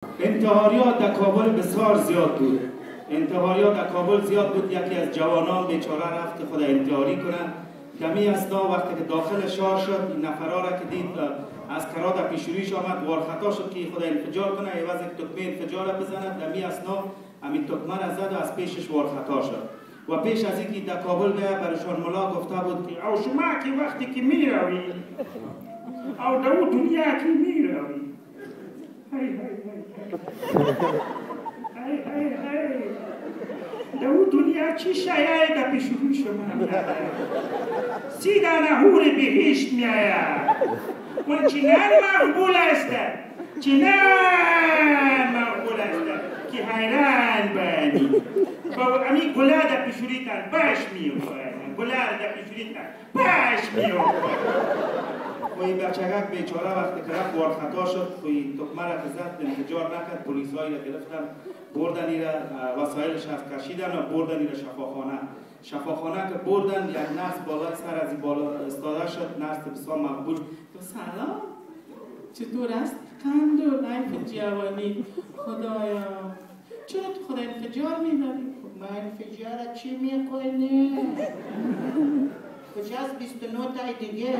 انتحاریات در کابل بسیار زیاد بود. انتحاریات در کابل زیاد بود. یکی از جوانان بیچاره رفت خود انتحاری کنند. کمی اثنا وقتی که داخل شهر شد، این نفرها را که دید عسکرها در پیشرویش آمد، وارخطا شد که خود انفجار کنه، عوض یک تکمه انفجار را بزند. کمی اثنا همین تکمه را زد و از پیشش وارخطا شد. و پیش از اینکه در کابل بیا برشان ملا گفته بود که او شما که وقتی که می روی او در اون دنیا که می روی در اون دنیا چی شایه در پیشروی شما سیده نهور بهشت می آید و چنان مقبول است چنان مقبول است که حیران بانی با امی گله در پیشوریتن باش میوفاید گله در پیشوریتن باش میوفاید و این بچگک بیچاره وقتی که رفت وارخطا شد و این تکمه را که زد انفجار نکرد، پلیسایی را گرفتن بردن ایره وسایلش از کشیدن و بردن ایره شفاخانه که بردن یک نرس بالای سر از این بالا استاده شد. نرس بسیار مقبول سلام چطور است؟ قند و نایف جوانی خدایا چرا تو خود انفجار میداری؟ من انفجار چی میکنه؟ کجاست 29 تای دیگه؟